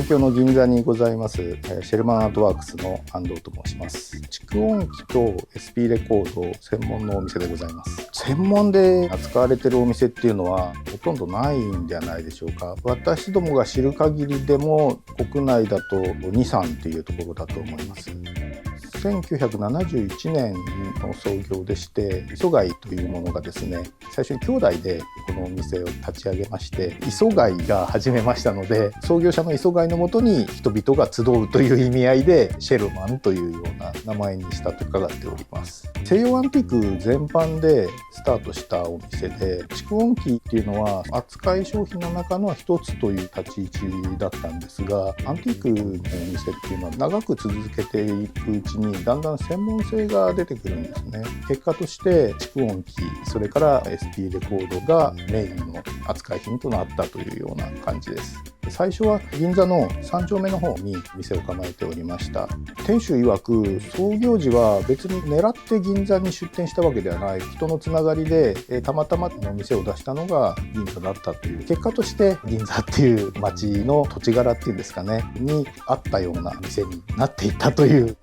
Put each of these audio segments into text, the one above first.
東京の銀座にございますシェルマンアートワークスの安藤と申します。蓄音機と SP レコード専門のお店でございます。専門で扱われているお店っていうのはほとんどないんではないでしょうか。私どもが知る限りでも国内だと2、3っていうところだと思います。1971年の創業でして、磯貝というものがですね、最初に兄弟でこのお店を立ち上げまして、磯貝が始めましたので、創業者の磯貝のもとに人々が集うという意味合いでシェルマンというような名前にしたと伺っております。西洋アンティーク全般でスタートしたお店で、蓄音機っていうのは扱い商品の中の一つという立ち位置だったんですが、アンティークのお店っていうのは長く続けていくうちにだんだん専門性が出てくるんですね。結果として蓄音機、それから SP レコードがメインの扱い品となったというような感じです。最初は銀座の3丁目の方に店を構えておりました。店主曰く創業時は別に狙って銀座に出店したわけではない、人のつながりでたまたまの店を出したのが銀座だったという、結果として銀座っていう街の土地柄っていうんですかねに合ったような店になっていったという。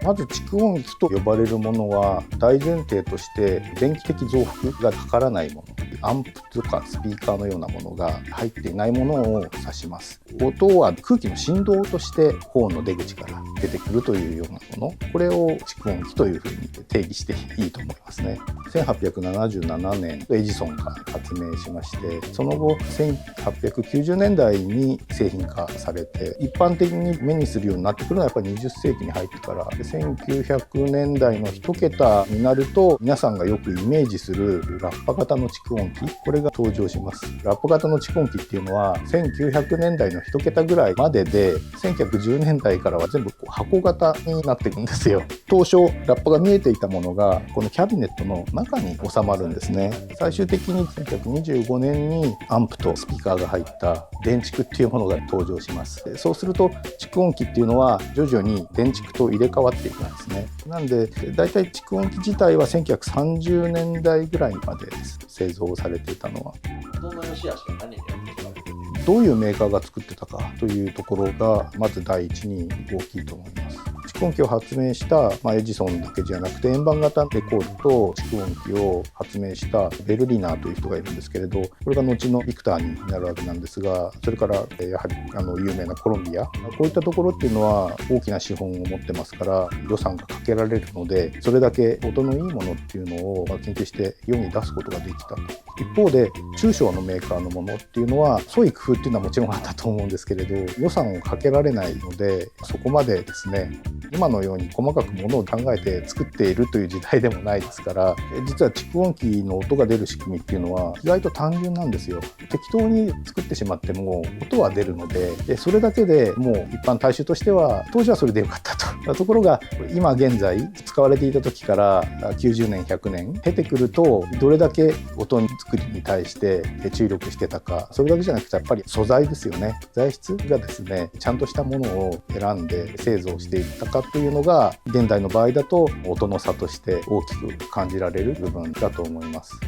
まず蓄音機と呼ばれるものは大前提として電気的増幅がかからないもの、アンプとかスピーカーのようなものが入っていないものを指します。音は空気の振動としてホーンの出口から出てくるというようなもの、これを蓄音機というふうに定義していいと思いますね。1877年エジソンが発明しまして、その後1890年代に製品化されて一般的に目にするようになってくるのはやっぱり20世紀に入ってから、1900年代の1桁になると皆さんがよくイメージするラッパ型の蓄音機、これが登場します。ラッパ型の蓄音機っていうのは1900年代の1桁ぐらいまでで、1910年代からは全部箱型になっていくんですよ。当初ラッパが見えていたものがこのキャビネットの中に収まるんですね。最終的に1925年にアンプとスピーカーが入った電蓄っていうものが登場します。そうすると蓄音機っていうのは徐々に電蓄と入れ替わっていくんですね。なんでだいたい蓄音機自体は1930年代ぐらいまで製造されていたのは。どの良し悪しが何でやってるかってどういうメーカーが作ってたかというところがまず第一に大きいと思います。蓄音機を発明した、エジソンだけじゃなくて円盤型レコードと蓄音機を発明したベルリナーという人がいるんですけれど、これが後のビクターになるわけなんですが、それからやはり有名なコロンビア、こういったところっていうのは大きな資本を持ってますから予算がかけられるので、それだけ音のいいものっていうのを研究して世に出すことができた。一方で中小のメーカーのものっていうのは創意工夫っていうのはもちろんあったと思うんですけれど、予算をかけられないので、そこまでですね今のように細かくものを考えて作っているという時代でもないですから、実は蓄音機の音が出る仕組みっていうのは意外と単純なんですよ。適当に作ってしまっても音は出るので、それだけでもう一般大衆としては当時はそれでよかったと。ところが今現在使われていた時から90年100年経てくると、どれだけ音作りに対して注力してたか、それだけじゃなくてやっぱり素材ですよね。材質がですねちゃんとしたものを選んで製造していったかというのが現代の場合だと音の差として大きく感じられる部分だと思います。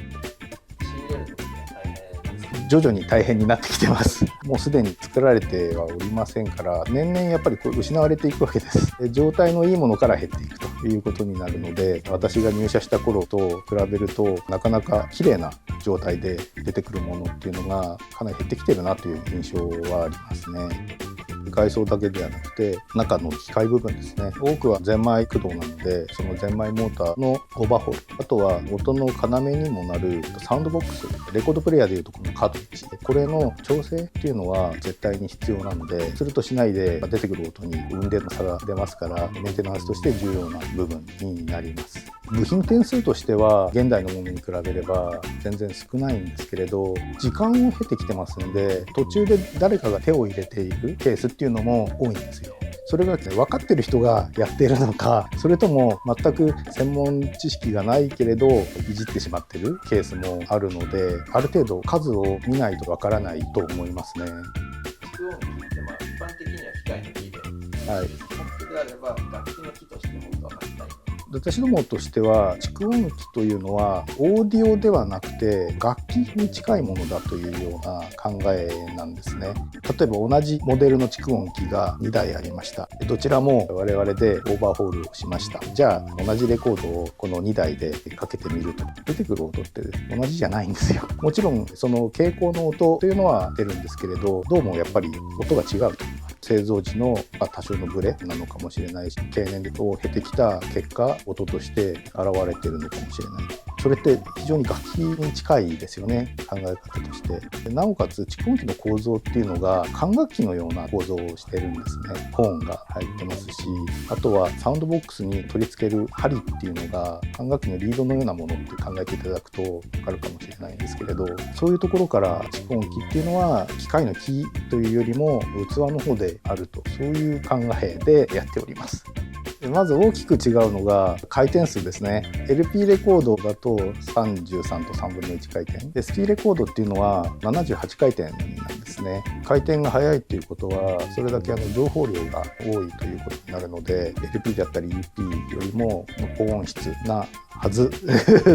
徐々に大変になってきてます。もうすでに作られてはおりませんから、年々やっぱり失われていくわけです。状態のいいものから減っていくということになるので、私が入社した頃と比べるとなかなか綺麗な状態で出てくるものっていうのがかなり減ってきてるなという印象はありますね。外装だけではなくて中の機械部分ですね、多くはゼンマイ駆動なので、そのゼンマイモーターのオーバーホール、あとは音の要にもなるサウンドボックス、レコードプレイヤーでいうとこのカートリッジ、これの調整っていうのは絶対に必要なので、するとしないで出てくる音に雲泥の差が出ますから、メンテナンスとして重要な部分になります。部品点数としては現代のものに比べれば全然少ないんですけれど、時間を経てきてますんで、途中で誰かが手を入れているケースっていうのも多いんですよ。それが分かってる人がやっているのか、それとも全く専門知識がないけれどいじってしまってるケースもあるので、ある程度数を見ないと分からないと思いますね。蓄音機って一般的には機械の木で、はい、本当であれば楽器の木としても音は発したい。私どもとしては蓄音機というのはオーディオではなくて楽器に近いものだというような考えなんですね。例えば同じモデルの蓄音機が2台ありました。どちらも我々でオーバーホールをしました。じゃあ同じレコードをこの2台でかけてみると出てくる音って同じじゃないんですよ。もちろんその傾向の音というのは出るんですけれど、どうもやっぱり音が違うと。製造時の多少のブレなのかもしれないし、経年を経てきた結果音として現れているのかもしれない。それって非常に楽器に近いですよね、考え方として。なおかつ蓄音機の構造っていうのが管楽器のような構造をしてるんですね。ホーンが入ってますし、あとはサウンドボックスに取り付ける針っていうのが管楽器のリードのようなものって考えていただくと分かるかもしれないんですけれど、そういうところから蓄音機っていうのは機械の木というよりも器の方であると、そういう考えでやっております。まず大きく違うのが回転数ですね。 LP レコードだと33と3分の1回転、 SP レコードっていうのは78回転なんですね。回転が速いっていうことはそれだけ情報量が多いということになるので、 LP だったり EP よりも高音質なはず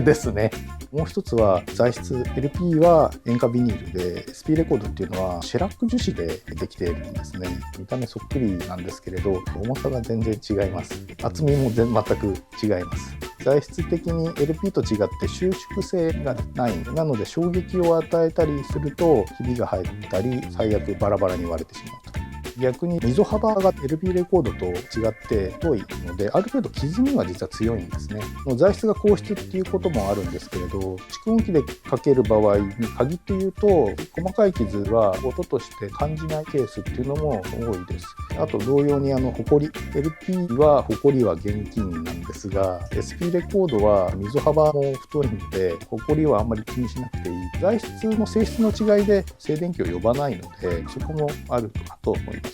ですね。もう一つは材質。 LP は塩化ビニールで、 SP レコードっていうのはシェラック樹脂でできているんですね。見た目そっくりなんですけれど重さが全然違います。厚みも全く違います。材質的に LP と違って収縮性がない。なので衝撃を与えたりするとひびが入ったり、最悪バラバラに割れてしまうと。逆に溝幅が LP レコードと違って太いので、ある程度傷には実は強いんですね。材質が硬質っていうこともあるんですけれど、蓄音機でかける場合に限って言うと、細かい傷は音として感じないケースっていうのも多いです。あと同様にホコリ、 LP はホコリは厳禁なんですが、 SP レコードは溝幅も太いのでホコリはあんまり気にしなくていい。材質の性質の違いで静電気を呼ばないので、そこもあるかと思います。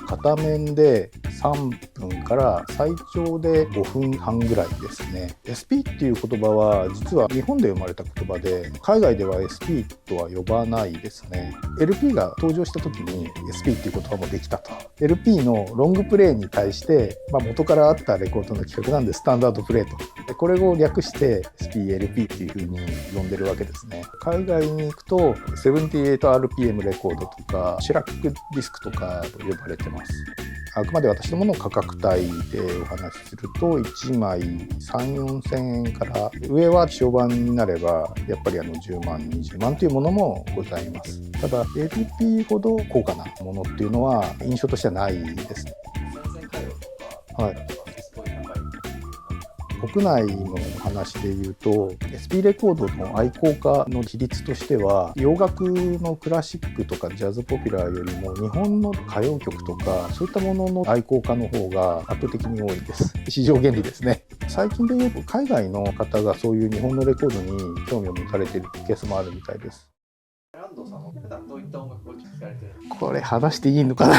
片面で3分から最長で5分半ぐらいですね。 SP っていう言葉は実は日本で生まれた言葉で、海外では SP とは呼ばないですね。 LP が登場した時に SP っていう言葉もできたと。 LP のロングプレイに対して、元からあったレコードの企画なんでスタンダードプレイと。でこれを略して SPLP っていう風に呼んでるわけですね。海外に行くと 78rpm レコードとかシェラックディスクとかと呼ばれてます。あくまで私どもの価格帯でお話しすると1枚3、4千円から、上は初版になればやっぱり10万、20万というものもございます。ただ LP ほど高価なものっていうのは印象としてはないですね。はい。国内の話でいうと SP レコードの愛好家の比率としては、洋楽のクラシックとかジャズポピュラーよりも日本の歌謡曲とかそういったものの愛好家の方が圧倒的に多いです。市場原理ですね。最近で言うと海外の方がそういう日本のレコードに興味を持たれているケースもあるみたいです。安藤さんは普段どういった音楽を聴かれてるんですか？これ話していいのかな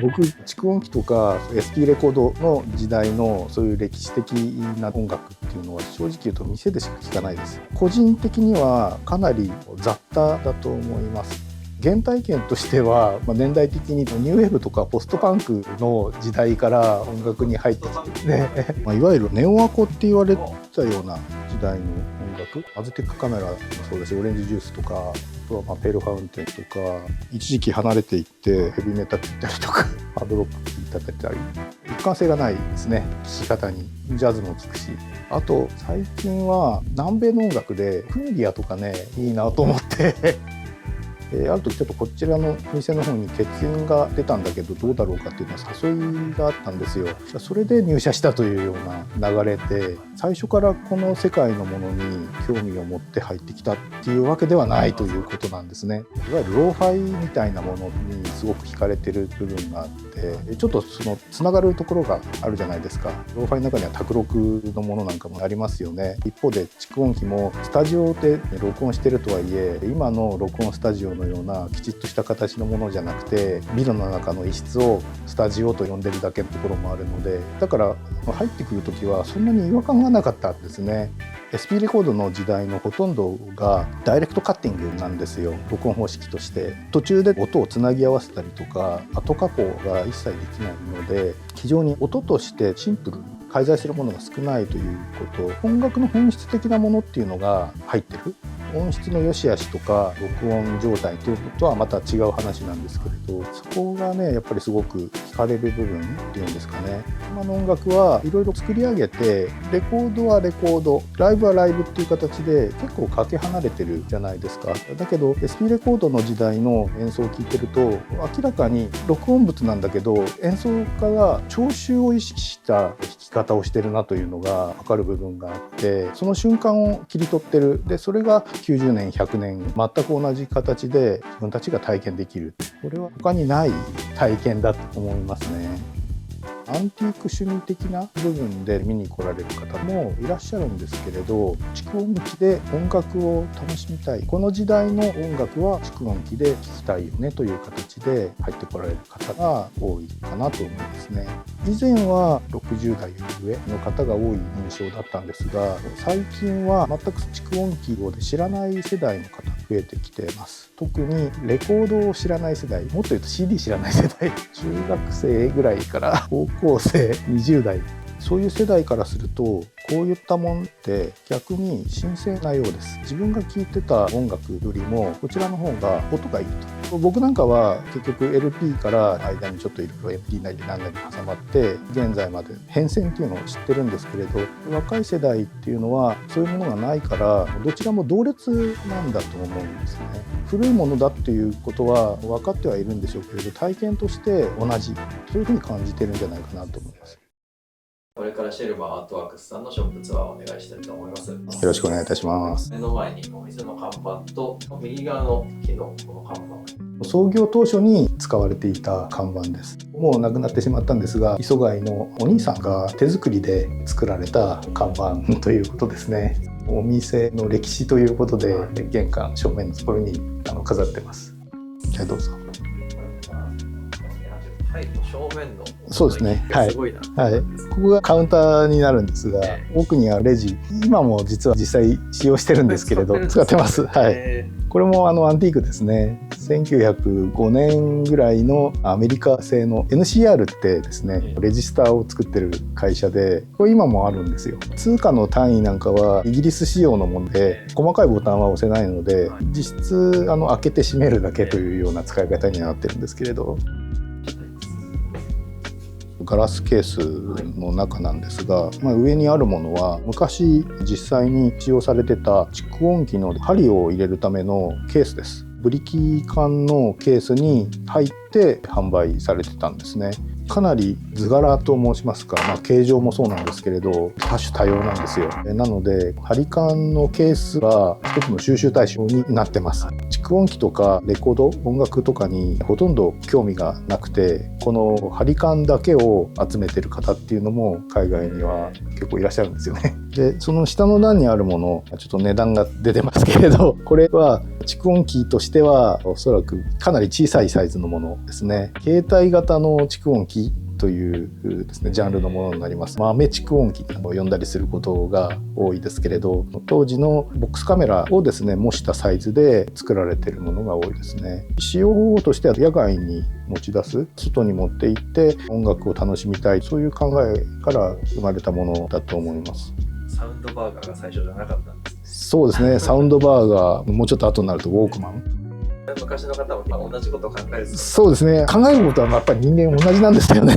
僕蓄音機とか SP レコードの時代のそういう歴史的な音楽っていうのは正直言うと店でしか聴かないです。個人的にはかなり雑多だと思います。原体験としては、年代的にニューウェーブとかポストパンクの時代から音楽に入ってきてねいわゆるネオアコって言われたような時代の音楽、アズテックカメラもそうだし、オレンジジュースとか、あとはペールファウンテンとか、一時期離れていってヘビメタ聴いたりとかハードロック聴いたり、一貫性がないですね、聴き方に。ジャズも聴くし、あと最近は南米の音楽でクーリアとかね、いいなと思ってある時ちょっとこちらの店の方に欠員が出たんだけどどうだろうかっていうのは誘いがあったんですよ。それで入社したというような流れで、最初からこの世界のものに興味を持って入ってきたっていうわけではないということなんですね。いわゆるローファイみたいなものにすごく惹かれてる部分があって、ちょっとそのつながるところがあるじゃないですか。ローファイの中には卓録のものなんかもありますよね。一方で蓄音機もスタジオで録音してるとはいえ、今の録音スタジオのようなきちっとした形のものじゃなくて、ビルの中の一室をスタジオと呼んでるだけのところもあるので、だから入ってくる時はそんなに違和感がなかったんですね。SP レコードの時代のほとんどがダイレクトカッティングなんですよ、録音方式として。途中で音をつなぎ合わせたりとか後加工が一切できないので、非常に音としてシンプル介在するものが少ないということ、音楽の本質的なものっていうのが入ってる。音質の良し悪しとか録音状態ということはまた違う話なんですけれど、そこがねやっぱりすごく惹かれる部分っていうんですかね。今の音楽はいろいろ作り上げて、レコードはレコード、ライブはライブっていう形で結構かけ離れてるじゃないですか。だけど SP レコードの時代の演奏を聴いてると、明らかに録音物なんだけど演奏家が聴衆を意識した弾き方をしてるなというのが分かる部分があって、その瞬間を切り取ってる。でそれが90年100年全く同じ形で自分たちが体験できる。これは他にない体験だと思いますね。アンティーク趣味的な部分で見に来られる方もいらっしゃるんですけれど、蓄音機で音楽を楽しみたい、この時代の音楽は蓄音機で聴きたいよねという形で入ってこられる方が多いかなと思いますね。以前は60代より上の方が多い印象だったんですが、最近は全く蓄音機を知らない世代の方が増えてきています。特にレコードを知らない世代、もっと言うと CD 知らない世代、中学生ぐらいから高校生、20代、そういう世代からするとこういったもんって逆に新鮮なようです。自分が聴いてた音楽よりもこちらの方が音がいいと。僕なんかは結局 LP から間にちょっといろいろ MD なり何なり挟まって現在まで変遷っていうのを知ってるんですけれど、若い世代っていうのはそういうものがないからどちらも同列なんだと思うんですね。古いものだっていうことは分かってはいるんでしょうけれど、体験として同じ、そういうふうに感じてるんじゃないかなと思います。これからシェルマーアートワークスさんのショップツアーをお願いしたいと思います。よろしくお願いいたします。目の前にお店の看板と右側の木のこの看板、創業当初に使われていた看板です。もうなくなってしまったんですが、磯貝のお兄さんが手作りで作られた看板ということですね。お店の歴史ということで玄関正面のところに飾ってます。じゃあどうぞ。はい、正面のそうですね。すごいな。はい。ここがカウンターになるんですが、奥にはレジ。今も実は実際使用してるんですけれど、使ってます。はい。これもアンティークですね。1905年ぐらいのアメリカ製の NCR ってですね、レジスターを作ってる会社で、これ今もあるんですよ。通貨の単位なんかはイギリス仕様のもので、細かいボタンは押せないので、実質開けて閉めるだけというような使い方になってるんですけれど。ガラスケースの中なんですが、上にあるものは昔実際に使用されてた蓄音機の針を入れるためのケースです。ブリキ管のケースに入って販売されてたんですね。かなり図柄と申しますか、形状もそうなんですけれど多種多様なんですよ。なので針管のケースが一つの収集対象になってます。蓄音機とかレコード、音楽とかにほとんど興味がなくて、この針管だけを集めてる方っていうのも海外には結構いらっしゃるんですよね。でその下の段にあるもの、ちょっと値段が出てますけれど、これは蓄音機としてはおそらくかなり小さいサイズのものですね。携帯型の蓄音機というですね、ジャンルのものになります。豆蓄音機と呼んだりすることが多いですけれど、当時のボックスカメラをですね模したサイズで作られているものが多いですね。使用方法としては野外に持ち出す、外に持って行って音楽を楽しみたい、そういう考えから生まれたものだと思います。サウンドバーガーが最初じゃなかったんです。そうですね。サウンドバーガー、もうちょっと後になるとウォークマン。昔の方も同じことを考える。そうですね。考えることはやっぱり人間同じなんですよね。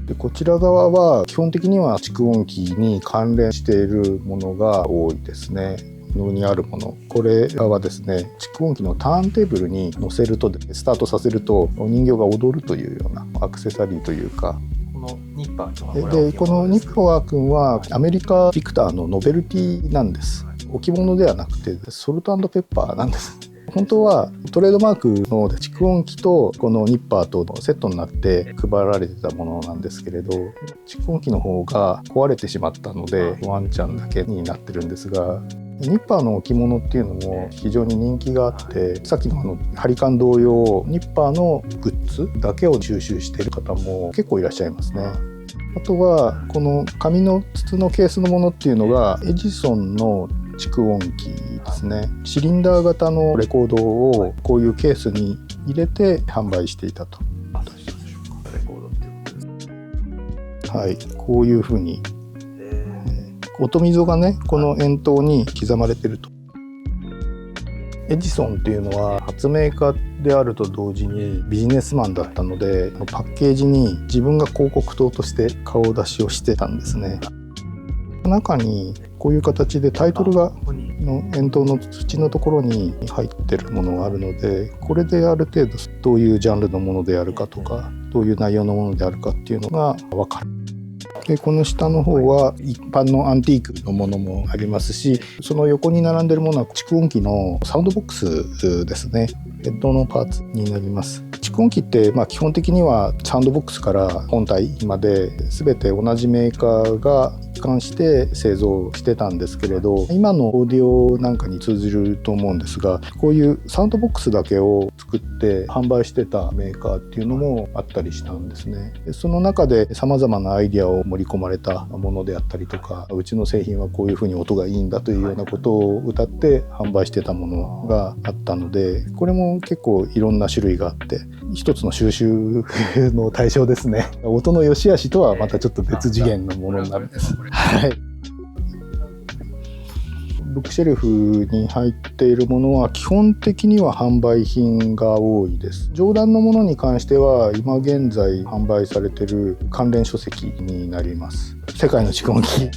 でこちら側は基本的には蓄音機に関連しているものが多いですね。のにあるもの、これはですね、蓄音機のターンテーブルに乗せると、スタートさせると人形が踊るというようなアクセサリーというか。このニッパーでこのニッパー君はアメリカビクターのノベルティなんです。置物ではなくてソルト&ペッパーなんです。本当はトレードマークの蓄音機とこのニッパーとセットになって配られてたものなんですけれど、蓄音機の方が壊れてしまったのでワンちゃんだけになってるんですが、ニッパーの置物っていうのも非常に人気があって、さっきの針管同様ニッパーのグッズだけを収集している方も結構いらっしゃいますね。あとはこの紙の筒のケースのものっていうのがエジソンの蓄音機ですね。シリンダー型のレコードをこういうケースに入れて販売していたと。はい、こういうふうに、音溝がねこの円筒に刻まれてると。エジソンっていうのは発明家であると同時にビジネスマンだったので、パッケージに自分が広告塔として顔出しをしてたんですね。中にこういう形でタイトルがの円筒の縁のところに入ってるものがあるので、これである程度どういうジャンルのものであるかとかどういう内容のものであるかっていうのが分かる。でこの下の方は一般のアンティークのものもありますし、その横に並んでるものは蓄音機のサウンドボックスですね。ヘッドのパーツになります。蓄音機って基本的にはサウンドボックスから本体まで全て同じメーカーが一貫して製造してたんですけれど、今のオーディオなんかに通じると思うんですが、こういうサウンドボックスだけを作って販売してたメーカーっていうのもあったりしたんですね。でその中で様々なアイディアを盛り込まれたものであったりとか、うちの製品はこういうふうに音がいいんだというようなことを謳って販売してたものがあったので、これも結構いろんな種類があって一つの収集の対象ですね。音の良し悪しとはまたちょっと別次元のものになるんです。はい。ブックシェルフに入っているものは基本的には販売品が多いです。上段のものに関しては今現在販売されている関連書籍になります。世界の蓄音機。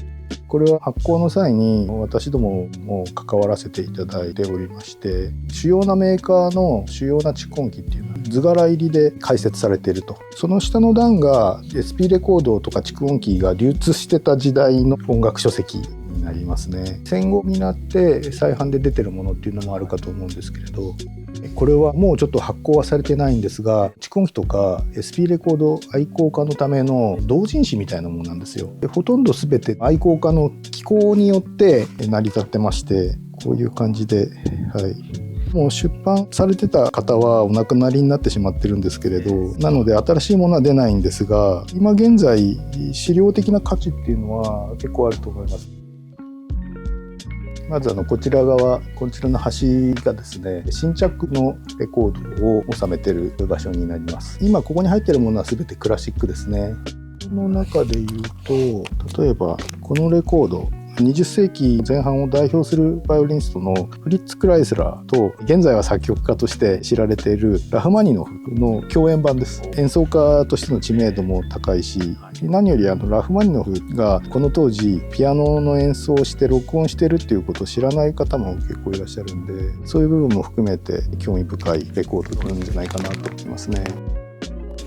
これは発行の際に私どもも関わらせていただいておりまして、主要なメーカーの主要な蓄音機っていうのは図柄入りで解説されていると。その下の段が SP レコードとか蓄音機が流通してた時代の音楽書籍になりますね。戦後になって再販で出てるものっていうのもあるかと思うんですけれど、これはもうちょっと発行はされてないんですが、蓄音機とか SP レコード愛好家のための同人誌みたいなものなんですよ。でほとんど全て愛好家の機構によって成り立ってまして、こういう感じで、はい、もう出版されてた方はお亡くなりになってしまってるんですけれど、なので新しいものは出ないんですが、今現在資料的な価値っていうのは結構あると思います。まずこちら側、こちらの端がですね、新着のレコードを収めている場所になります。今ここに入っているものは全てクラシックですね。この中で言うと、例えばこのレコード、20世紀前半を代表するバイオリニストのフリッツ・クライスラーと現在は作曲家として知られているラフマニノフの共演版です。演奏家としての知名度も高いし、何よりラフマニノフがこの当時ピアノの演奏をして録音してるっていうことを知らない方も結構いらっしゃるんで、そういう部分も含めて興味深いレコードなんじゃないかなと思いますね。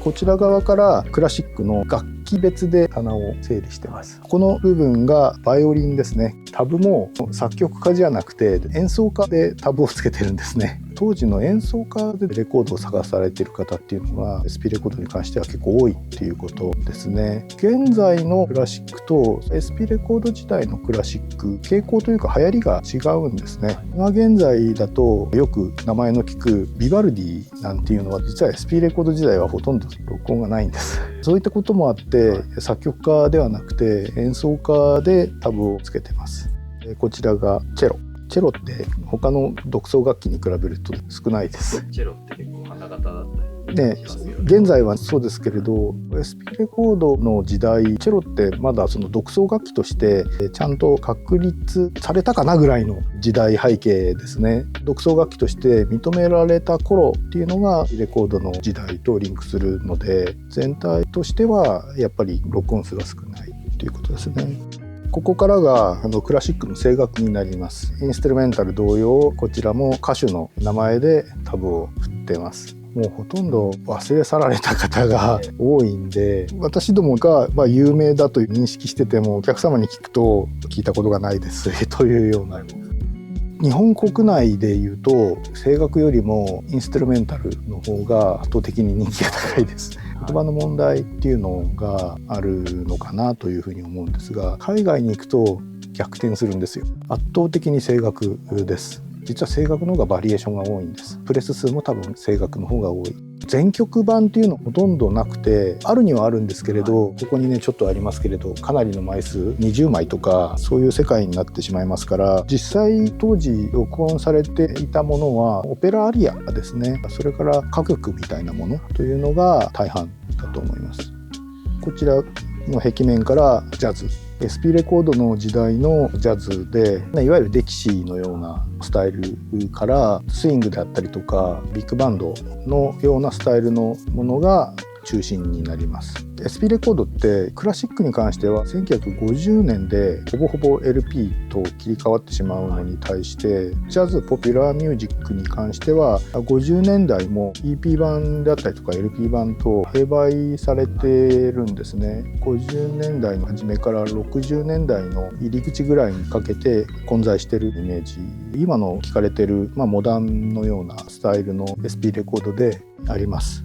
こちら側からクラシックの楽器別で棚を整理してます。この部分がバイオリンですね。タブも作曲家じゃなくて演奏家でタブをつけてるんですね。当時の演奏家でレコードを探されている方っていうのが SP レコードに関しては結構多いっていうことですね。現在のクラシックと SP レコード時代のクラシック、傾向というか流行りが違うんですね。今現在だとよく名前の聞くビバルディなんていうのは実は SP レコード時代はほとんど録音がないんです。そういったこともあって作曲家ではなくて演奏家でタブをつけてます。こちらがチェロ。チェロって他の独奏楽器に比べると少ないです。チェロって結構花形だったりね、現在はそうですけれど SP レコードの時代、チェロってまだその独奏楽器としてちゃんと確立されたかなぐらいの時代背景ですね。独奏楽器として認められた頃っていうのがレコードの時代とリンクするので、全体としてはやっぱり録音数が少ないということですね。ここからがクラシックの声楽になります。インストゥルメンタル同様、こちらも歌手の名前でタブを振ってます。もうほとんど忘れ去られた方が多いんで、私どもが有名だと認識しててもお客様に聞くと聞いたことがないですというような。日本国内でいうと声楽よりもインストゥルメンタルの方が圧倒的に人気が高いです。言葉の問題っていうのがあるのかなというふうに思うんですが、海外に行くと逆転するんですよ。圧倒的に声楽です。実は声楽の方がバリエーションが多いんです。プレス数も多分声楽の方が多い。全曲版っていうのほとんどなくて、あるにはあるんですけれど、ここにねちょっとありますけれど、かなりの枚数20枚とかそういう世界になってしまいますから、実際当時録音されていたものはオペラアリアですね、それから歌曲みたいなものというのが大半だと思います。こちらの壁面からジャズ、SP レコードの時代のジャズで、いわゆるデキシーのようなスタイルからスイングであったりとかビッグバンドのようなスタイルのものが中心になります。 SP レコードってクラシックに関しては1950年でほぼほぼ LP と切り替わってしまうのに対して、ジャズポピュラーミュージックに関しては50年代も EP 版であったりとか LP 版と併売されてるんですね。50年代の初めから60年代の入り口ぐらいにかけて混在してるイメージ、今の聞かれてる、モダンのようなスタイルの SP レコードであります。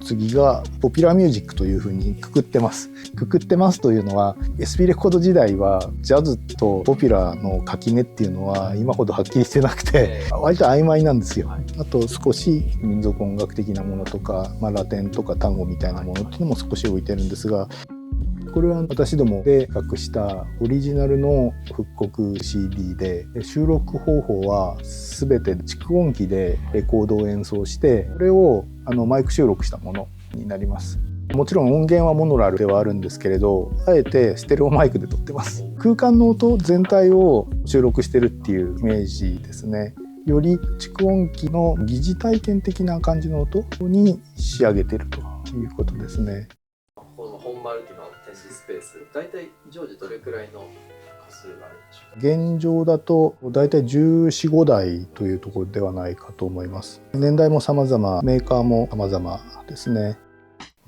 次がポピュラーミュージックというふうにくくってます。くくってますというのは SP レコード時代はジャズとポピュラーの垣根っていうのは今ほどはっきりしてなくて割と曖昧なんですよ。あと少し民族音楽的なものとか、ラテンとか単語みたいなものっていうのも少し置いてるんですが、これは私どもで企画したオリジナルの復刻 CD で、収録方法は全て蓄音機でレコードを演奏してこれをマイク収録したものになります。もちろん音源はモノラルではあるんですけれど、あえてステレオマイクで撮ってます。空間の音全体を収録してるっていうイメージですね。より蓄音機の疑似体験的な感じの音に仕上げてるということですね。この本丸っていうのは展示スペース、大体常時どれくらいの数があるんでしょうか？現状だと大体14、15台というところではないかと思います。年代も様々、メーカーも様々ですね。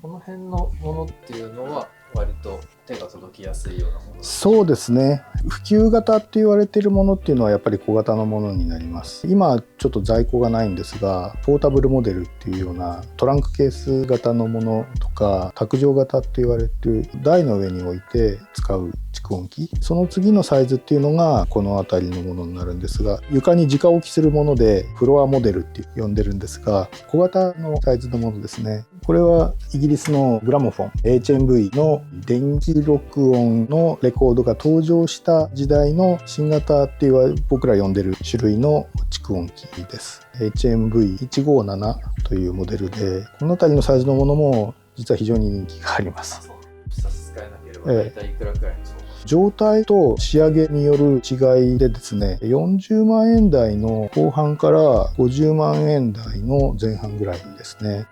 この辺のものっていうのは割と手が届きやすいようなもの？そうですね。普及型って言われているものっていうのはやっぱり小型のものになります。今ちょっと在庫がないんですが、ポータブルモデルっていうようなトランクケース型のものとか、卓上型って言われている台の上に置いて使う蓄音機、その次のサイズっていうのがこの辺りのものになるんですが、床に直置きするものでフロアモデルって呼んでるんですが、小型のサイズのものですね。これはイギリスのグラモフォン HMV の電気録音のレコードが登場した時代の新型っていう僕ら呼んでる種類の蓄音機です。 HMV157 というモデルで、この辺りのサイズのものも実は非常に人気があります。差し支えなければ大体いくらくらいの相場？状態と仕上げによる違いでですね、40万円台の後半から50万円台の前半ぐらいですね。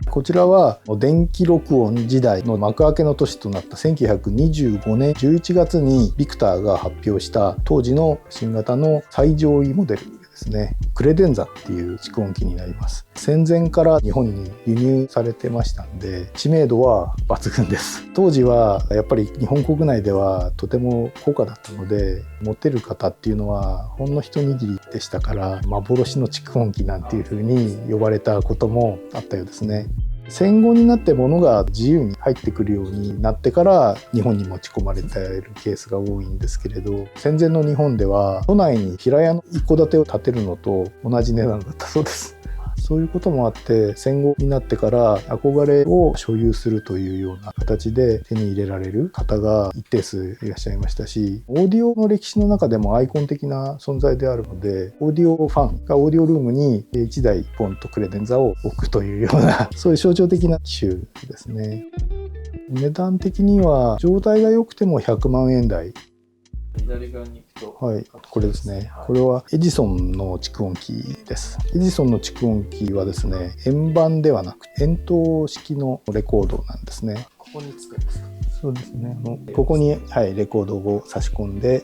こちらは電気録音時代の幕開けの年となった1925年11月にビクターが発表した当時の新型の最上位モデルですね。クレデンザっていう蓄音機になります。戦前から日本に輸入されてましたんで、知名度は抜群です。当時はやっぱり日本国内ではとても高価だったので、持ってる方っていうのはほんの一握りでしたから、幻の蓄音機なんていう風に呼ばれたこともあったようですね。戦後になって物が自由に入ってくるようになってから日本に持ち込まれているケースが多いんですけれど、戦前の日本では都内に平屋の一戸建てを建てるのと同じ値段だったそうです。そういうこともあって、戦後になってから憧れを所有するというような形で手に入れられる方が一定数いらっしゃいましたし、オーディオの歴史の中でもアイコン的な存在であるので、オーディオファンがオーディオルームに1台ポンとクレデンザを置くというようなそういう象徴的な機種ですね。値段的には状態が良くても100万円台。左側に行くと、はい、これですね。これはエジソンの蓄音機です。エジソンの蓄音機はですね、円盤ではなく円筒式のレコードなんですね。ここにつくんですか？そうですね。ここに、レコードを差し込んで、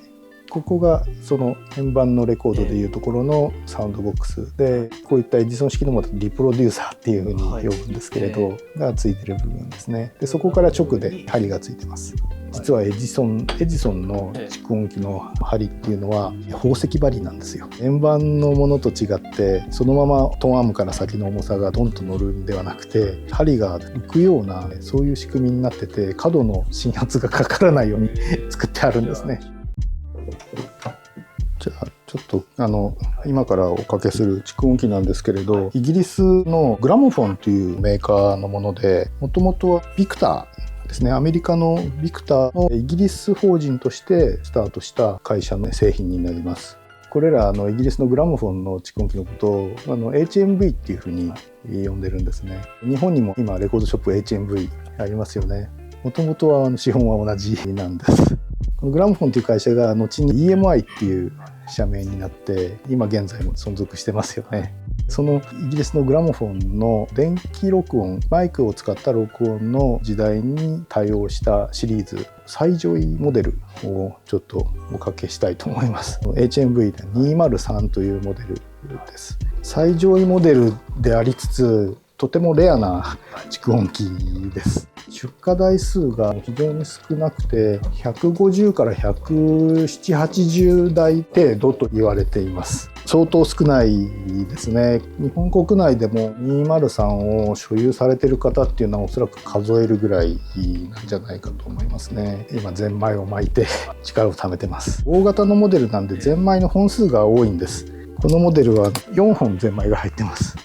ここがその円盤のレコードでいうところのサウンドボックスで、こういったエジソン式のもリプロデューサーっていうふうに呼ぶんですけれど、がついてる部分ですね。でそこから直で針がついてます。実はエジソンの蓄音機の針っていうのは宝石針なんですよ。円盤のものと違ってそのままトンアームから先の重さがドンと乗るんではなくて、針が浮くようなそういう仕組みになってて、角の振圧がかからないように作ってあるんですね。じゃあちょっと今からおかけする蓄音機なんですけれど、イギリスのグラモフォンというメーカーのもので、もともとはビクターですね、アメリカのビクターのイギリス法人としてスタートした会社の製品になります。これらイギリスのグラモフォンの蓄音機のことをHMV っていうふうに呼んでるんですね。日本にも今レコードショップ HMV ありますよね。もともとは資本は同じなんです。このグラモフォンという会社が後に EMI っていう社名になって今現在も存続してますよね。そのイギリスのグラモフォンの電気録音、マイクを使った録音の時代に対応したシリーズ最上位モデルをちょっとおかけしたいと思います。 HMV203 というモデルです。最上位モデルでありつつとてもレアな蓄音機です。出荷台数が非常に少なくて150から170、80台程度と言われています。相当少ないですね。日本国内でも203を所有されている方っていうのはおそらく数えるぐらいなんじゃないかと思いますね。今ゼンマイを巻いて力を貯めてます。大型のモデルなんでゼンマイの本数が多いんです。このモデルは4本ゼンマイが入ってます。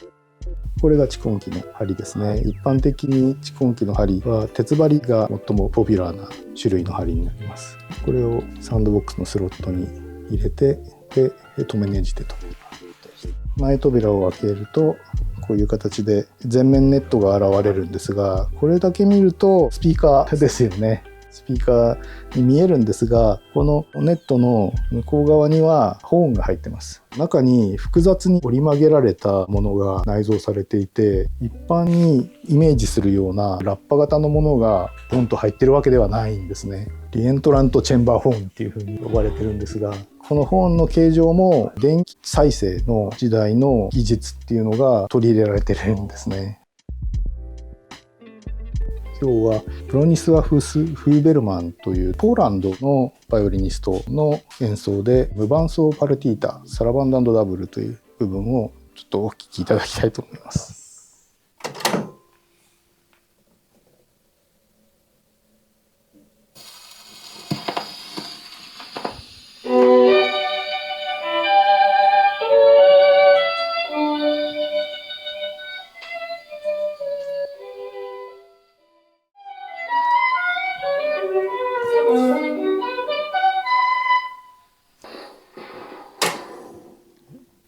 これが蓄音機の針ですね。一般的に蓄音機の針は鉄針が最もポピュラーな種類の針になります。これをサウンドボックスのスロットに入れて、で留めネジで留めます。前扉を開けるとこういう形で全面ネットが現れるんですが、これだけ見るとスピーカーですよね。スピーカーに見えるんですが、このネットの向こう側にはホーンが入ってます。中に複雑に折り曲げられたものが内蔵されていて、一般にイメージするようなラッパ型のものがポンと入ってるわけではないんですね。リエントラントチェンバーホーンっていうふうに呼ばれてるんですが、このホーンの形状も電気再生の時代の技術っていうのが取り入れられてるんですね。今日はブロニスワフス・フーベルマンというポーランドのバイオリニストの演奏で無伴奏パルティータサラバンド&ダブルという部分をちょっとお聴きいただきたいと思います。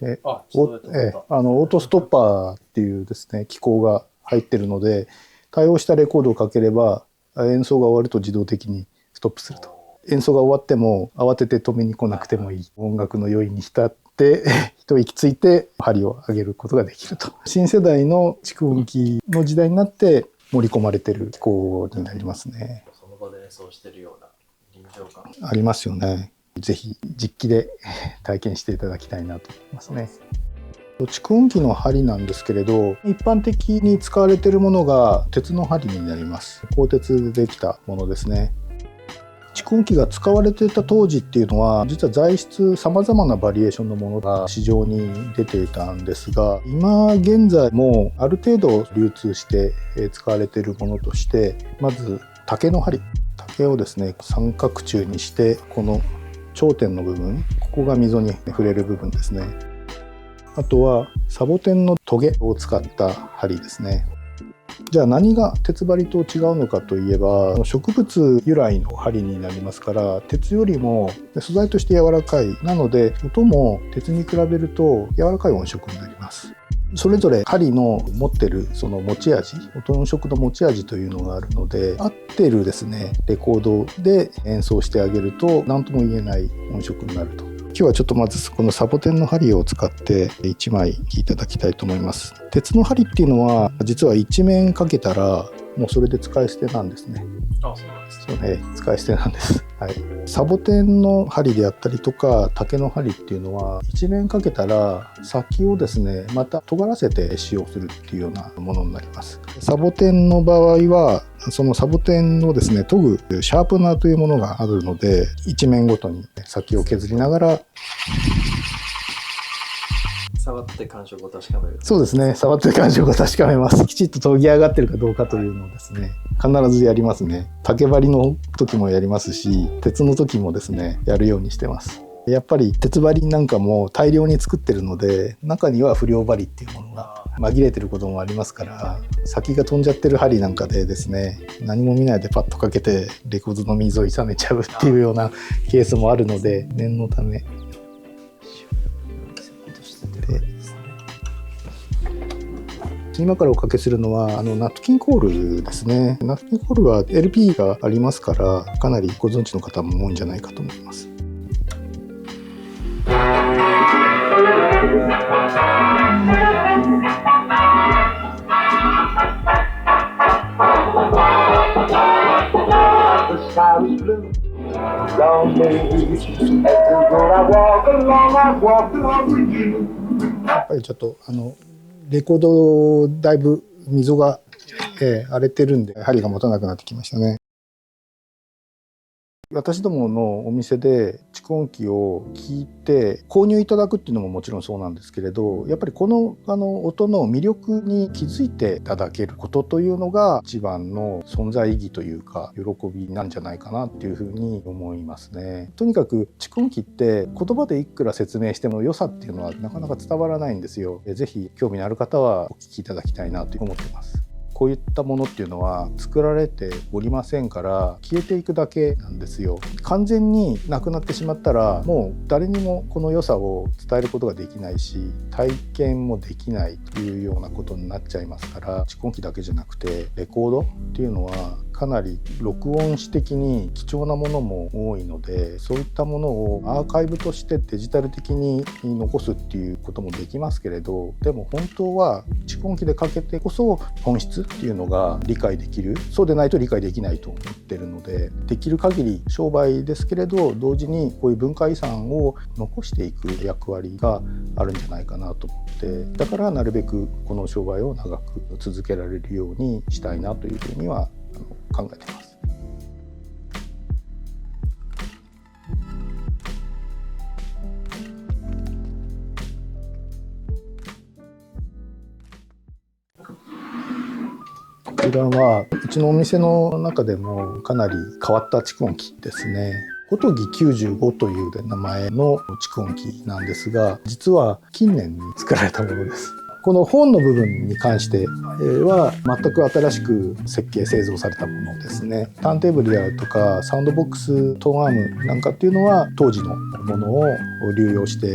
でオートストッパーっていうですね機構が入ってるので、対応したレコードをかければ演奏が終わると自動的にストップすると。演奏が終わっても慌てて止めに来なくてもいい。音楽の余韻に浸って一息ついて針を上げることができると。新世代の蓄音機の時代になって盛り込まれてる機構になりますね。その場で演奏してるような臨場感ありますよね。ぜひ実機で体験していただきたいなと思いますね。蓄音機の針なんですけれど、一般的に使われているものが鉄の針になります。鋼鉄でできたものですね。蓄音機が使われていた当時っていうのは、実は材質様々なバリエーションのものが市場に出ていたんですが、今現在もある程度流通して使われているものとして、まず竹の針。竹をですね三角柱にして、この頂点の部分、ここが溝に触れる部分ですね。あとはサボテンのトゲを使った針ですね。じゃあ何が鉄針と違うのかといえば、植物由来の針になりますから、鉄よりも素材として柔らかい。なので音も鉄に比べると柔らかい音色になります。それぞれ針の持ってるその持ち味、音の色の持ち味というのがあるので、合ってるですねレコードで演奏してあげると何とも言えない音色になると。今日はちょっとまずこのサボテンの針を使って1枚弾いていただきたいと思います。鉄の針っていうのは実は1面かけたらもうそれで使い捨てなんですね。あ、そうなんですね。そうね、使い捨てなんです。はい。サボテンの針であったりとか竹の針っていうのは1面かけたら先をですねまた尖らせて使用するっていうようなものになります。サボテンの場合はそのサボテンをですね研ぐシャープナーというものがあるので、1面ごとに先を削りながら触って感触を確かめる。そうですね、触って感触を確かめます。きちっと研ぎ上がってるかどうかというのをですね必ずやりますね。竹針の時もやりますし、鉄の時もですねやるようにしてます。やっぱり鉄針なんかも大量に作ってるので、中には不良針っていうものが紛れてることもありますから、先が飛んじゃってる針なんかでですね何も見ないでパッとかけてレコードの溝を傷めちゃうっていうようなケースもあるので、念のため今からおかけするのはナットキンコールですね。ナットキンコールは LP がありますから、かなりご存知の方も多いんじゃないかと思います。やっぱりちょっとレコードだいぶ溝が、荒れてるんで針が持たなくなってきましたね。私どものお店で蓄音機を聞いて購入いただくっていうのももちろんそうなんですけれど、やっぱりこの音の魅力に気づいていただけることというのが一番の存在意義というか喜びなんじゃないかなっていうふうに思いますね。とにかく蓄音機って言葉でいくら説明しても良さっていうのはなかなか伝わらないんですよ。ぜひ興味のある方はお聞きいただきたいなと思っています。こういったものっていうのは作られておりませんから消えていくだけなんですよ。完全になくなってしまったらもう誰にもこの良さを伝えることができないし体験もできないというようなことになっちゃいますから、蓄音機だけじゃなくてレコードっていうのはかなり録音紙的に貴重なものも多いので、そういったものをアーカイブとしてデジタル的に残すっていうこともできますけれど、でも本当は蓄音機でかけてこそ本質っていうのが理解できる、そうでないと理解できないと思ってるので、できる限り商売ですけれど同時にこういう文化遺産を残していく役割があるんじゃないかなと思って、だからなるべくこの商売を長く続けられるようにしたいなというふうには考えています。こちらはうちのお店の中でもかなり変わった蓄音機ですね。フォトギ95という名前の蓄音機なんですが、実は近年に作られたものです。この本の部分に関しては全く新しく設計製造されたものですね。ターンテーブルであるとかサウンドボックス、トーンアームなんかっていうのは当時のものを流用してい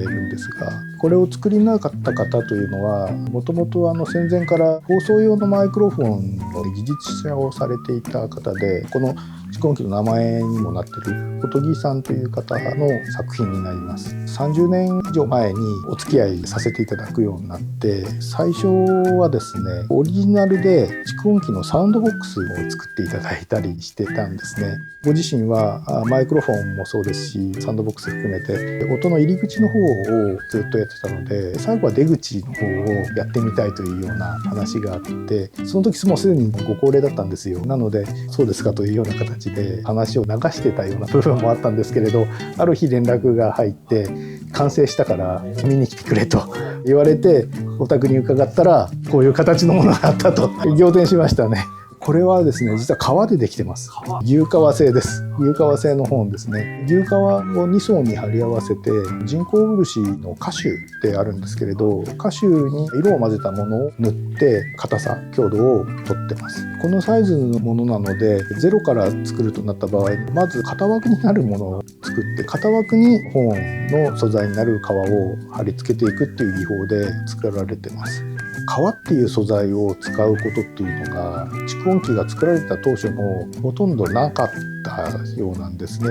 るんですが、これを作りなかった方というのはもともと戦前から放送用のマイクロフォンの技術者をされていた方で、この蓄音機の名前にもなっているフォトギさんという方の作品になります。30年以上前にお付き合いさせていただくようになって、最初はですねオリジナルで蓄音機のサウンドボックスを作っていただいたりしてたんですね。ご自身はマイクロフォンもそうですしサウンドボックス含めて音の入り口の方をずっとやってたので、最後は出口の方をやってみたいというような話があって、その時もうすでにご高齢だったんですよ。なのでそうですかというような形で話を流してたような部分もあったんですけれど、ある日連絡が入って完成したから見に来てくれと言われて、お宅に伺ったらこういう形のものがあったと仰天しましたね。これはですね実は革でできてます。牛革製です。牛革製の本ですね。牛革を2層に貼り合わせて人工漆の歌手であるんですけれど、歌手に色を混ぜたものを塗って硬さ強度をとってます。このサイズのものなのでゼロから作るとなった場合、まず型枠になるものを作って型枠に本の素材になる革を貼り付けていくっていう技法で作られてます。革っていう素材を使うことっていうのが蓄音機が作られた当初もほとんどなかったようなんですね。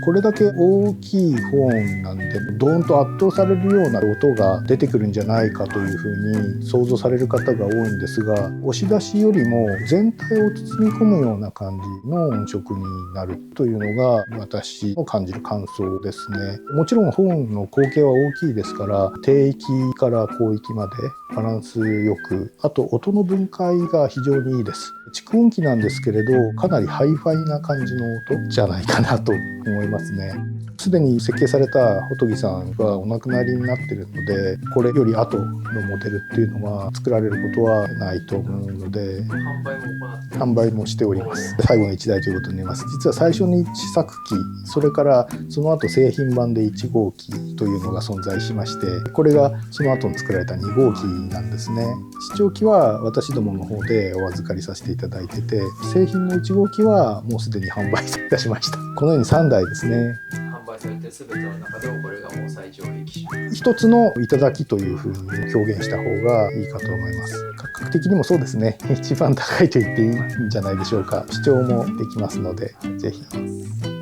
これだけ大きい本なんでドーンと圧倒されるような音が出てくるんじゃないかというふうに想像される方が多いんですが、押し出しよりも全体を包み込むような感じの音色になるというのが私の感じる感想ですね。もちろん本の口径は大きいですから低域から高域までバランスよく、あと音の分解が非常にいいです。蓄音機なんですけれどかなりハイファイな感じの音じゃないかなと思いますね。すでに設計されたホトギさんがお亡くなりになっているので、これより後のモデルっていうのは作られることはないと思うので販売もしております。最後の1台ということになります。実は最初に試作機、それからその後製品版で1号機というのが存在しまして、これがその後に作られた2号機なんですね。試聴機は私どもの方でお預かりさせていただいてて、製品の1号機はもうすでに販売いたしました。このように3台ですね。販売売されてる全ての中でもこれがもう最上位機種。一つの頂というふうに表現した方がいいかと思います。価格的にもそうですね、一番高いと言っていいんじゃないでしょうか。視聴もできますので、ぜひ。